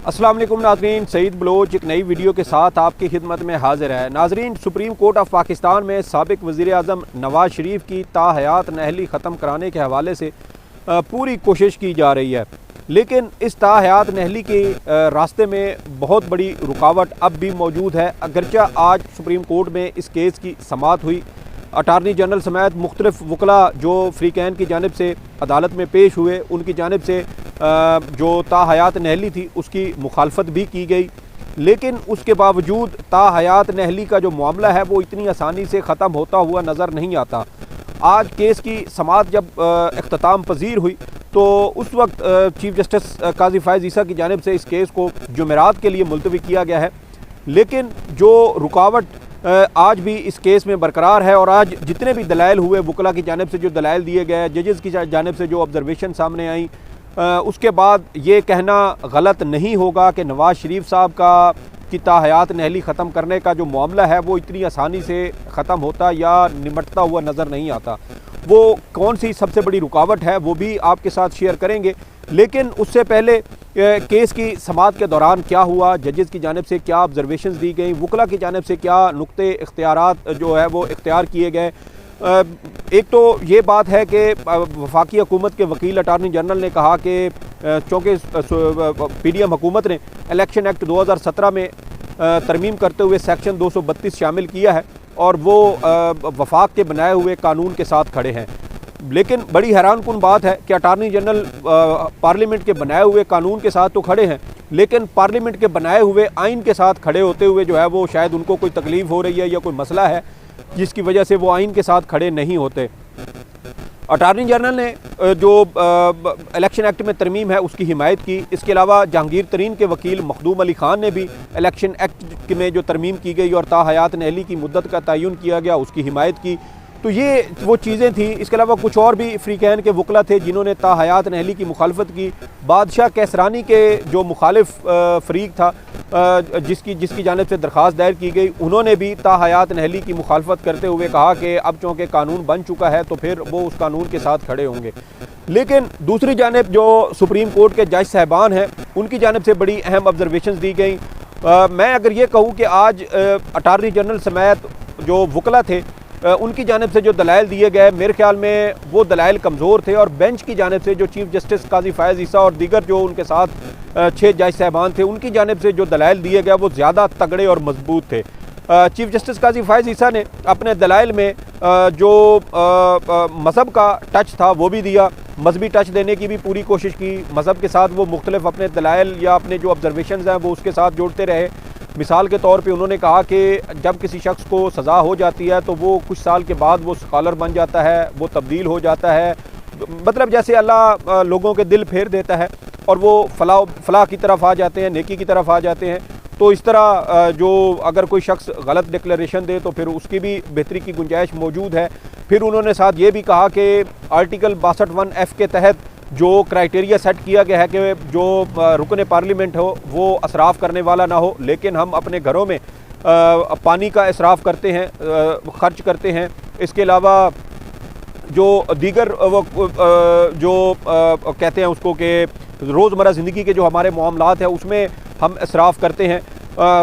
अस्सलाम वालेकुम नाज़रीन, सईद बलोच एक नई वीडियो के साथ आपकी खिदमत में हाजिर है। नाज़रीन, सुप्रीम कोर्ट ऑफ पाकिस्तान में साबिक वज़ीर आज़म नवाज़ शरीफ की ताहयात नहली ख़त्म कराने के हवाले से पूरी कोशिश की जा रही है, लेकिन इस ताहयात नहली के रास्ते में बहुत बड़ी रुकावट अब भी मौजूद है। अगरचा आज सुप्रीम कोर्ट में इस केस की समाअत हुई, अटारनी जनरल समेत मुख्तलिफ वकला जो फ्रीकैन की जानिब से अदालत में पेश हुए, उनकी जानिब से जो ताहयात नहली थी उसकी मुखालफत भी की गई, लेकिन उसके बावजूद ताहयात नहली का जो मामला है वो इतनी आसानी से ख़त्म होता हुआ नज़र नहीं आता। आज केस की समाअत जब इख्तिताम पजीर हुई तो उस वक्त चीफ जस्टिस काजी फ़ायज़ ईसा की जानिब से इस केस को जुमेरात के लिए मुलतवी किया गया है, लेकिन जो रुकावट आज भी इस केस में बरकरार है और आज जितने भी दलाइल हुए, वकला की जानिब से जो दलाइल दिए गए, जजेस की जानिब से जो ऑब्जर्वेशन सामने आई, उसके बाद ये कहना गलत नहीं होगा कि नवाज़ शरीफ साहब का की ताहयात नहली ख़त्म करने का जो मामला है वो इतनी आसानी से ख़त्म होता या निमटता हुआ नज़र नहीं आता। वो कौन सी सबसे बड़ी रुकावट है वो भी आपके साथ शेयर करेंगे, लेकिन उससे पहले केस की समाअत के दौरान क्या हुआ, जजेस की जानिब से क्या ऑब्जर्वेशंस दी गई, वकला की जानिब से क्या नुक्ते इख्तियारात जो है वो इख्तियार किए गए। एक तो ये बात है कि वफाकी हुकूमत के वकील अटारनी जनरल ने कहा कि चूँकि PDM हुकूमत ने इलेक्शन एक्ट 2017 में तरमीम करते हुए सेक्शन 232 शामिल किया है और वो वफाक के बनाए हुए कानून के साथ खड़े हैं, लेकिन बड़ी हैरानकुन बात है कि अटारनी जनरल पार्लियामेंट के बनाए हुए कानून के साथ तो खड़े हैं, लेकिन पार्लियामेंट के बनाए हुए आइन के साथ खड़े होते हुए जो है वो शायद उनको कोई तकलीफ़ हो रही है या कोई मसला है जिसकी वजह से वो आइन के साथ खड़े नहीं होते। अटारनी जनरल ने जो इलेक्शन एक्ट में तरमीम है उसकी हिमायत की। इसके अलावा जहांगीर तरीन के वकील मखदूम अली ख़ान ने भी इलेक्शन एक्ट में जो तरमीम की गई और ताहयात नहली की मुद्दत का तयन किया गया उसकी हिमायत की। तो ये वो चीज़ें थी। इसके अलावा कुछ और भी फ्रीकैन के वकला थे जिन्होंने ताहयात नहली की मुखालफत की। बादशाह कैसरानी के जो मुखालिफ फ़रीक था जिसकी जानिब से दरख्वास्त दायर की गई, उन्होंने भी ताहयात नहली की मुखालफत करते हुए कहा कि अब चूँकि कानून बन चुका है तो फिर वो उस कानून के साथ खड़े होंगे। लेकिन दूसरी जानिब जो सुप्रीम कोर्ट के जज साहबान हैं उनकी जानिब से बड़ी अहम ऑब्जर्वेशंस दी गई। मैं अगर ये कहूँ कि आज अटारनी जनरल समेत जो वकला थे उनकी जानिब से जो दलाइल दिए गए, मेरे ख्याल में वो दलाइल कमज़ोर थे और बेंच की जानिब से जो चीफ जस्टिस काजी फ़ायज़ ईसा और दीगर जो उनके साथ 6 जज साहबान थे उनकी जानिब से जो दलाइल दिए गए वो ज़्यादा तगड़े और मजबूत थे। चीफ जस्टिस काजी फ़ायज़ ईसा ने अपने दलाइल में जो मज़हब का टच था वो भी दिया, मजहबी टच देने की भी पूरी कोशिश की। मज़हब के साथ वो मुख्तलिफ अपने दलाइल या अपने जो ऑब्जर्वेशंस हैं वो उसके साथ जोड़ते रहे। मिसाल के तौर पे उन्होंने कहा कि जब किसी शख्स को सज़ा हो जाती है तो वो कुछ साल के बाद वो स्कॉलर बन जाता है, वो तब्दील हो जाता है, मतलब जैसे अल्लाह लोगों के दिल फेर देता है और वो फलाह की तरफ आ जाते हैं, नेकी की तरफ आ जाते हैं। तो इस तरह जो अगर कोई शख्स गलत डिक्लेरेशन दे तो फिर उसकी भी बेहतरी की गुंजाइश मौजूद है। फिर उन्होंने साथ ये भी कहा कि आर्टिकल 62(1)(f) के तहत जो क्राइटेरिया सेट किया गया है कि जो रुकन पार्लियामेंट हो वो असराफ़ करने वाला ना हो, लेकिन हम अपने घरों में पानी का इसराफ़ करते हैं, खर्च करते हैं। इसके अलावा जो दीगर जो कहते हैं उसको कि रोज़मर्रा ज़िंदगी के जो हमारे मामलात हैं उसमें हम इसराफ़ करते हैं,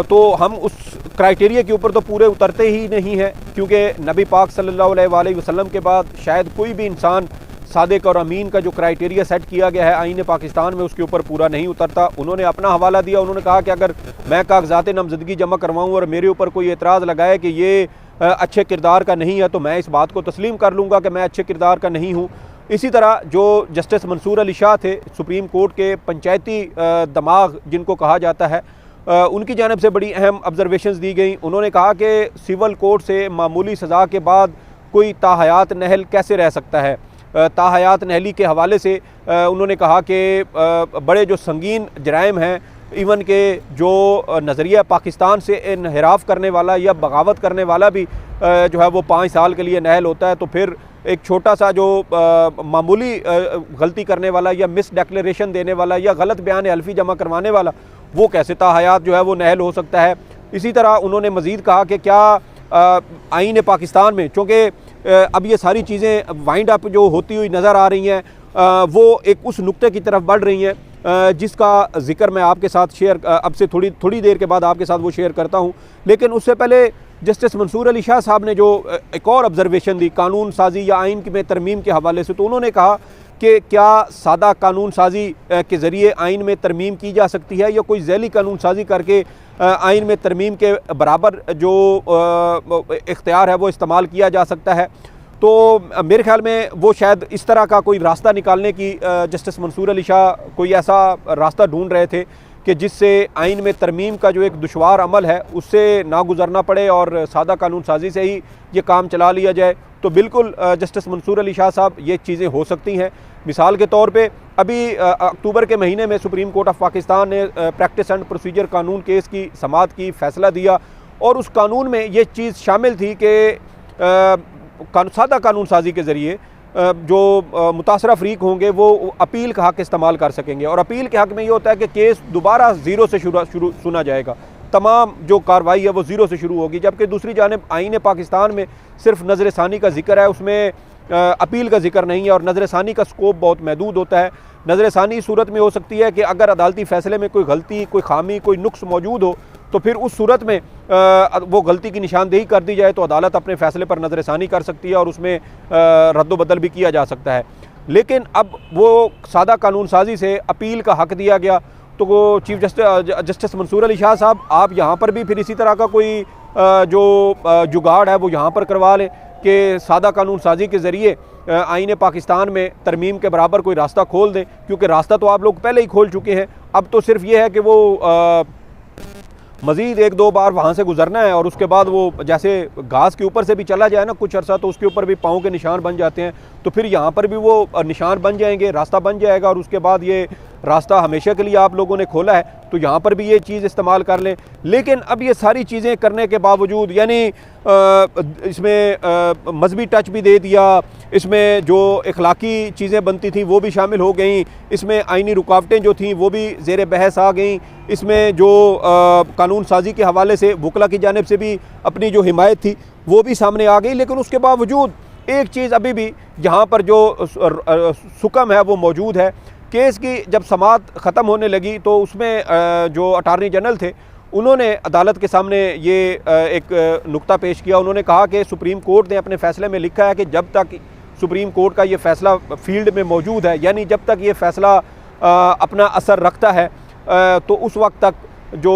तो हम उस क्राइटेरिया के ऊपर तो पूरे उतरते ही नहीं हैं, क्योंकि नबी पाक सल्लल्लाहु अलैहि वसल्लम के बाद शायद कोई भी इंसान सादिक और अमीन का जो क्राइटेरिया सेट किया गया है आईन पाकिस्तान में उसके ऊपर पूरा नहीं उतरता। उन्होंने अपना हवाला दिया, उन्होंने कहा कि अगर मैं कागजात नामजदगी जमा करवाऊँ और मेरे ऊपर कोई एतराज़ लगाए कि ये अच्छे किरदार का नहीं है तो मैं इस बात को तस्लीम कर लूँगा कि मैं अच्छे किरदार का नहीं हूँ। इसी तरह जो जस्टिस मंसूर अली शाह थे, सुप्रीम कोर्ट के पंचायती दमाग जिनको कहा जाता है, उनकी जानिब से बड़ी अहम ऑब्जर्वेशंस दी गई। उन्होंने कहा कि सिविल कोर्ट से मामूली सज़ा के बाद कोई ताहयात नहल कैसे रह सकता है। ताहयात नहली के हवाले से उन्होंने कहा कि बड़े जो संगीन जराइम हैं, इवन के जो नज़रिया पाकिस्तान से इनहिराफ करने वाला या बगावत करने वाला भी जो है वो 5 साल के लिए नहल होता है, तो फिर एक छोटा सा जो मामूली गलती करने वाला या मिस डिक्लेरेशन देने वाला या गलत बयान हल्फी जमा करवाने वाला वो कैसे ताहयात जो है वो नहल हो सकता है। इसी तरह उन्होंने मज़ीद कहा कि क्या आईन पाकिस्तान में, चूँकि अब ये सारी चीज़ें वाइंड अप जो होती हुई नज़र आ रही हैं वो एक उस नुक्ते की तरफ बढ़ रही हैं जिसका जिक्र मैं आपके साथ शेयर अब से थोड़ी देर के बाद आपके साथ वो शेयर करता हूँ। लेकिन उससे पहले जस्टिस मंसूर अली शाह साहब ने जो एक और ऑब्जर्वेशन दी कानून साजी या आइन में तरमीम के हवाले से, तो उन्होंने कहा कि क्या सादा कानून साजी के ज़रिए आइन में तरमीम की जा सकती है या कोई ज़ैली कानून साजी करके आइन में तरमीम के बराबर जो इख्तियार है वो इस्तेमाल किया जा सकता है। तो मेरे ख्याल में वो शायद इस तरह का कोई रास्ता निकालने की जस्टिस मंसूर अली शाह कोई ऐसा रास्ता ढूंढ रहे थे कि जिससे आइन में तरमीम का जो एक दुश्वार अमल है उससे ना गुजरना पड़े और सादा कानून साजी से ही ये काम चला लिया जाए। तो बिल्कुल जस्टिस मंसूर अली शाह साहब ये चीज़ें हो सकती हैं। मिसाल के तौर पे अभी अक्टूबर के महीने में सुप्रीम कोर्ट ऑफ पाकिस्तान ने प्रैक्टिस एंड प्रोसीजर कानून केस की समाअत की, फ़ैसला दिया और उस कानून में ये चीज़ शामिल थी कि सादा कानून साजी के ज़रिए जो मुतासरा फ़रीक होंगे वो अपील का हक़ इस्तेमाल कर सकेंगे। और अपील के हक़ में ये होता है कि केस दोबारा ज़ीरो से शुरू सुना जाएगा, तमाम जो कार्रवाई है वो ज़ीरो से शुरू होगी। जबकि दूसरी जानिब आईन पाकिस्तान में सिर्फ नज़र सानी का जिक्र है, उसमें अपील का जिक्र नहीं है और नज़र सानी का स्कोप बहुत महदूद होता है। नज़र सानी सूरत में हो सकती है कि अगर अदालती फ़ैसले में कोई गलती, कोई खामी, कोई नुक्स मौजूद हो तो फिर उस सूरत में वो गलती की निशानदेही कर दी जाए तो अदालत अपने फ़ैसले पर नज़र सानी कर सकती है और उसमें रद्द-बदल भी किया जा सकता है। लेकिन अब वो सादा कानून साजी से अपील का हक़ दिया गया तो वो चीफ जस्टिस मंसूर अली शाह साहब आप यहाँ पर भी फिर इसी तरह का कोई जो जुगाड़ है वो यहाँ पर करवा लें कि सादा कानून साजी के ज़रिए आईन पाकिस्तान में तरमीम के बराबर कोई रास्ता खोल दें, क्योंकि रास्ता तो आप लोग पहले ही खोल चुके हैं। अब तो सिर्फ ये है कि वो मज़ीद एक दो बार वहाँ से गुजरना है और उसके बाद वो जैसे घास के ऊपर से भी चला जाए ना कुछ अर्सा तो उसके ऊपर भी पाँव के निशान बन जाते हैं, तो फिर यहाँ पर भी वो निशान बन जाएंगे, रास्ता बन जाएगा और उसके बाद ये रास्ता हमेशा के लिए आप लोगों ने खोला है तो यहाँ पर भी ये चीज़ इस्तेमाल कर लें। लेकिन अब ये सारी चीज़ें करने के बावजूद यानी इसमें मजहबी टच भी दे दिया, इसमें जो इखलाकी चीज़ें बनती थी वो भी शामिल हो गई, इसमें आइनी रुकावटें जो थीं वो भी ज़ेर बहस आ गई, इसमें जो कानून साजी के हवाले से वकला की जानिब से भी अपनी जो हिमायत थी वो भी सामने आ गई। लेकिन उसके बावजूद एक चीज़ अभी भी यहाँ पर जो सुकम है वो मौजूद है। केस की जब समाअत ख़त्म होने लगी तो उसमें जो अटार्नी जनरल थे उन्होंने अदालत के सामने ये एक नुक्ता पेश किया। उन्होंने कहा कि सुप्रीम कोर्ट ने अपने फ़ैसले में लिखा है कि जब तक सुप्रीम कोर्ट का ये फ़ैसला फील्ड में मौजूद है, यानी जब तक ये फ़ैसला अपना असर रखता है तो उस वक्त तक जो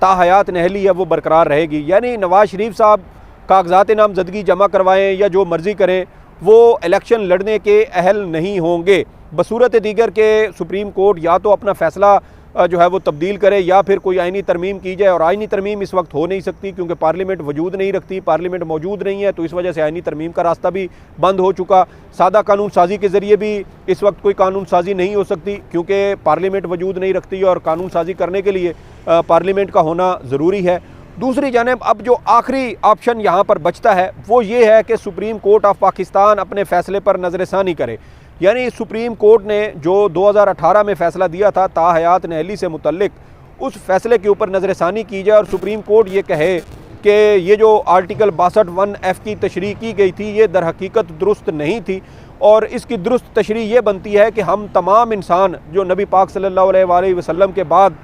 ताहयात नहली है वो बरकरार रहेगी। यानी नवाज़ शरीफ साहब कागज़ात नामज़दगी जमा करवाएं या जो मर्ज़ी करें वो इलेक्शन लड़ने के अहल नहीं होंगे। बसूरत दीगर के सुप्रीम कोर्ट या तो अपना फ़ैसला जो है वो तब्दील करे या फिर कोई आइनी तरमीम की जाए, और आइनी तरमीम इस वक्त हो नहीं सकती क्योंकि पार्लियामेंट वजूद नहीं रखती, पार्लियामेंट मौजूद नहीं है, तो इस वजह से आइनी तरमीम का रास्ता भी बंद हो चुका। सादा कानून साजी के ज़रिए भी इस वक्त कोई कानून साजी नहीं हो सकती क्योंकि पार्लियामेंट वजूद नहीं रखती और कानून साजी करने के लिए पार्लियामेंट का होना ज़रूरी है। दूसरी जानिब अब जो आखिरी ऑप्शन यहाँ पर बचता है वो ये है कि सुप्रीम कोर्ट ऑफ पाकिस्तान अपने फ़ैसले पर नज़रसानी करे। यानी सुप्रीम कोर्ट ने जो 2018 में फ़ैसला दिया था ताहयात नहली से मुतल्लिक, उस फ़ैसले के ऊपर नज़रसानी की जाए और सुप्रीम कोर्ट ये कहे कि ये जो आर्टिकल 62(1)(f) की तशरीह की गई थी ये दर हकीकत दुरुस्त नहीं थी और इसकी दुरुस्त तशरीह ये बनती है कि हम तमाम इंसान जो नबी पाक सल्लल्लाहु अलैहि वसल्लम के बाद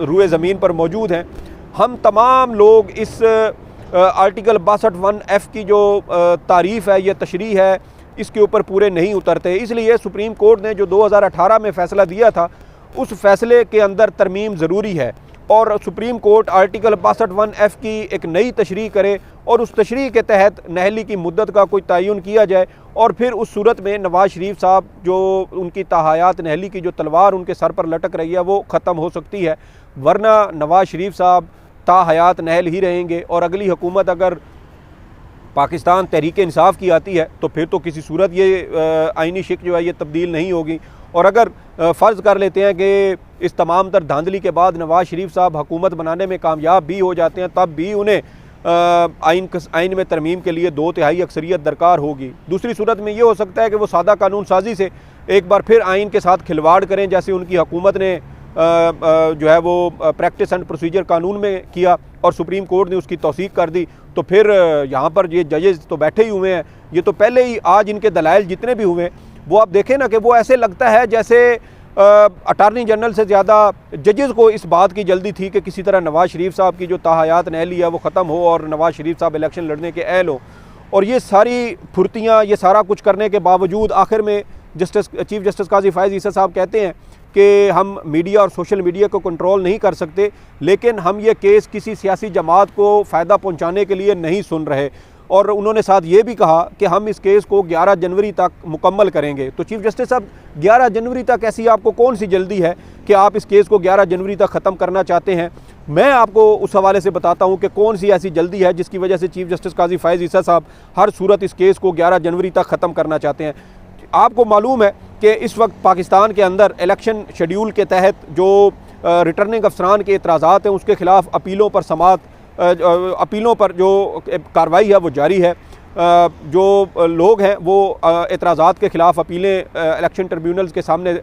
रुए ज़मीन पर मौजूद हैं, हम तमाम लोग इस आर्टिकल 62(1)(f) की जो तारीफ़ है, ये तशरीह है, इसके ऊपर पूरे नहीं उतरते। इसलिए सुप्रीम कोर्ट ने जो 2018 में फ़ैसला दिया था उस फ़ैसले के अंदर तरमीम ज़रूरी है और सुप्रीम कोर्ट आर्टिकल 62(1)(f) की एक नई तशरीह करे और उस तशरीह के तहत नहली की मुद्दत का कोई तयन किया जाए और फिर उस सूरत में नवाज़ शरीफ साहब जो उनकी ताहयात नहली की जो तलवार उनके सर पर लटक रही है वो ख़त्म हो सकती है। वरना नवाज़ शरीफ साहब ताहयात नहल ही रहेंगे और अगली हुकूमत अगर पाकिस्तान तहरीक इंसाफ की आती है तो फिर तो किसी सूरत ये आइनी शिक जो है ये तब्दील नहीं होगी। और अगर फ़र्ज़ कर लेते हैं कि इस तमाम तर धांधली के बाद नवाज़ शरीफ साहब हुकूमत बनाने में कामयाब भी हो जाते हैं, तब भी उन्हें आइन में तरमीम के लिए 2/3 अक्सरियत दरकार होगी। दूसरी सूरत में ये हो सकता है कि वो सादा कानून साजी से एक बार फिर आइन के साथ खिलवाड़ करें, जैसे उनकी हुकूमत ने जो है वो प्रैक्टिस एंड प्रोसीजर कानून में किया और सुप्रीम कोर्ट ने उसकी तौसीक कर दी। तो फिर यहाँ पर ये जजेस तो बैठे ही हुए हैं, ये तो पहले ही आज इनके दलाइल जितने भी हुए वो आप देखें ना कि वो ऐसे लगता है जैसे अटारनी जनरल से ज़्यादा जजेज़ को इस बात की जल्दी थी कि किसी तरह नवाज़ शरीफ साहब की जो ताहयात नहली है वो ख़त्म हो और नवाज़ शरीफ साहब इलेक्शन लड़ने के अहल हो। और ये सारी फुर्तियाँ, ये सारा कुछ करने के बावजूद आखिर में चीफ जस्टिस काजी फ़ायज़ ईसा साहब कहते हैं कि हम मीडिया और सोशल मीडिया को कंट्रोल नहीं कर सकते, लेकिन हम ये केस किसी सियासी जमात को फ़ायदा पहुँचाने के लिए नहीं सुन रहे। और उन्होंने साथ ये भी कहा कि हम इस केस को 11 जनवरी तक मुकम्मल करेंगे। तो चीफ जस्टिस साहब 11 जनवरी तक ऐसी आपको कौन सी जल्दी है कि आप इस केस को 11 जनवरी तक ख़त्म करना चाहते हैं? मैं आपको उस हवाले से बताता हूं कि कौन सी ऐसी जल्दी है जिसकी वजह से चीफ जस्टिस काजी फ़ायज़ ईसा साहब हर सूरत इस केस को 11 जनवरी तक ख़त्म करना चाहते हैं। आपको मालूम है कि इस वक्त पाकिस्तान के अंदर इलेक्शन शेड्यूल के तहत जो रिटर्निंग अफसरान के एतराज़ात हैं उसके ख़िलाफ़ अपीलों पर जो कार्रवाई है वो जारी है। जो लोग हैं वो एतराज़ात के ख़िलाफ़ अपीलें इलेक्शन ट्रिब्यूनल्स के सामने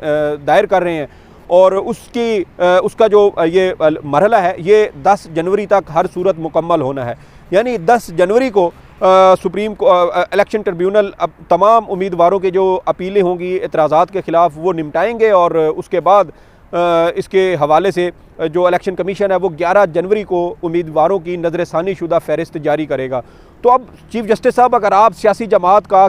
दायर कर रहे हैं और उसका जो ये मरहला है ये 10 जनवरी तक हर सूरत मुकम्मल होना है। यानी 10 जनवरी को इलेक्शन ट्रिब्यूनल अब तमाम उम्मीदवारों के जो अपीलें होंगी एतराज़ात के ख़िलाफ़ वो निपटाएंगे और उसके बाद इसके हवाले से जो इलेक्शन कमीशन है वो 11 जनवरी को उम्मीदवारों की नज़रसानी शुदा फ़हरिस्त जारी करेगा। तो अब चीफ जस्टिस साहब, अगर आप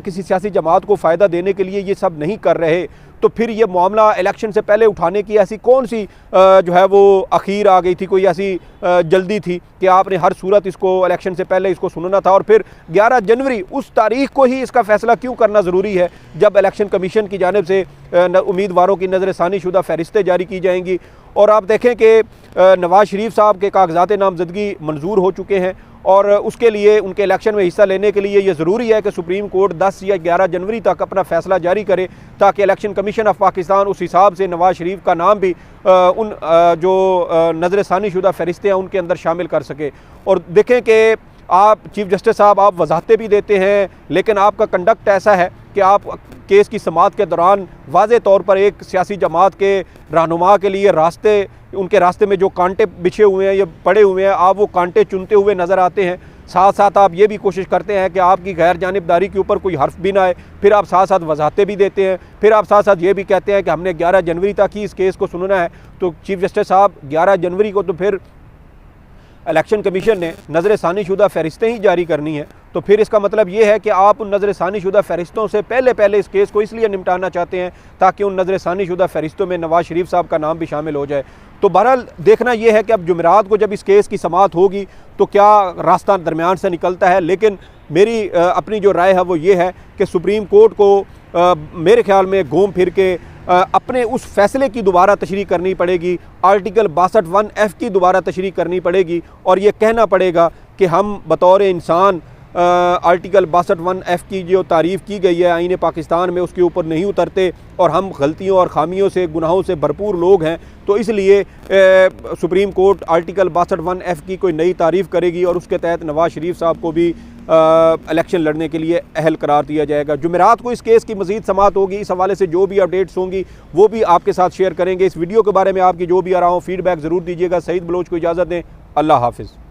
किसी सियासी जमात को फ़ायदा देने के लिए ये सब नहीं कर रहे तो फिर ये मामला इलेक्शन से पहले उठाने की ऐसी कौन सी जो है वो अखीर आ गई थी, कोई ऐसी जल्दी थी कि आपने हर सूरत इसको इलेक्शन से पहले इसको सुनना था? और फिर 11 जनवरी उस तारीख को ही इसका फ़ैसला क्यों करना ज़रूरी है जब इलेक्शन कमीशन की जानिब से उम्मीदवारों की नज़रसानी शुदा फ़हरिस्तें जारी की जाएंगी? और आप देखें कि नवाज़ शरीफ साहब के कागज़ात नामज़दगी मंजूर हो चुके हैं और उसके लिए उनके इलेक्शन में हिस्सा लेने के लिए ये ज़रूरी है कि सुप्रीम कोर्ट 10 या 11 जनवरी तक अपना फ़ैसला जारी करे ताकि इलेक्शन कमीशन ऑफ पाकिस्तान उस हिसाब से नवाज़ शरीफ का नाम भी उन जो नज़रसानी शुदा फ़हरिस्तें हैं उनके अंदर शामिल कर सके। और देखें कि आप चीफ जस्टिस साहब आप वजाहतें भी देते हैं, लेकिन आपका कंडक्ट ऐसा है कि आप केस की समाअत के दौरान वाज़े तौर पर एक सियासी जमात के रहनुमा के लिए उनके रास्ते में जो कांटे बिछे हुए हैं या पड़े हुए हैं, आप वो कांटे चुनते हुए नज़र आते हैं। साथ साथ आप ये भी कोशिश करते हैं कि आपकी गैर जानिबदारी के ऊपर कोई हर्फ भी ना आए। फिर आप साथ साथ वजाहतें भी देते हैं, फिर आप साथ साथ ये भी कहते हैं कि हमने 11 जनवरी तक ही इस केस को सुनना है। तो चीफ जस्टिस साहब 11 जनवरी को तो फिर इलेक्शन कमीशन ने नज़रसानी शुदा फ़हरिस्तें ही जारी करनी है। तो फिर इसका मतलब ये है कि आप उन नज़रसानी शुदा फ़हरिस्तों से पहले इस केस को इसलिए निपटाना चाहते हैं ताकि उन नज़रसानी शुदा फ़हरिस्तों में नवाज़ शरीफ साहब का नाम भी शामिल हो जाए। तो बहरहाल देखना यह है कि अब जुमेरात को जब इस केस की समाअत होगी तो क्या रास्ता दरमियान से निकलता है। लेकिन मेरी अपनी जो राय है वो ये है कि सुप्रीम कोर्ट को मेरे ख्याल में घूम फिर के अपने उस फैसले की दोबारा तशरीह करनी पड़ेगी, आर्टिकल 62(1)(f) की दोबारा तशरीह करनी पड़ेगी और ये कहना पड़ेगा कि हम बतौर इंसान आर्टिकल 62(1)(f) की जो तारीफ़ की गई है आईन पाकिस्तान में उसके ऊपर नहीं उतरते और हम गलतियों और ख़ामियों से गुनाहों से भरपूर लोग हैं। तो इसलिए सुप्रीम कोर्ट आर्टिकल 62(1)(f) की कोई नई तारीफ़ करेगी और उसके तहत नवाज़ शरीफ साहब को भी इलेक्शन लड़ने के लिए अहल करार दिया जाएगा। जुमेरात को इस केस की मज़ीद समाअत होगी। इस हवाले से जो भी अपडेट्स होंगी वो भी आपके साथ शेयर करेंगे। इस वीडियो के बारे में आपकी जो भी आ रहा हो फीडबैक ज़रूर दीजिएगा। सईद बलोच को इजाज़त दें। अल्लाह हाफ़िज़।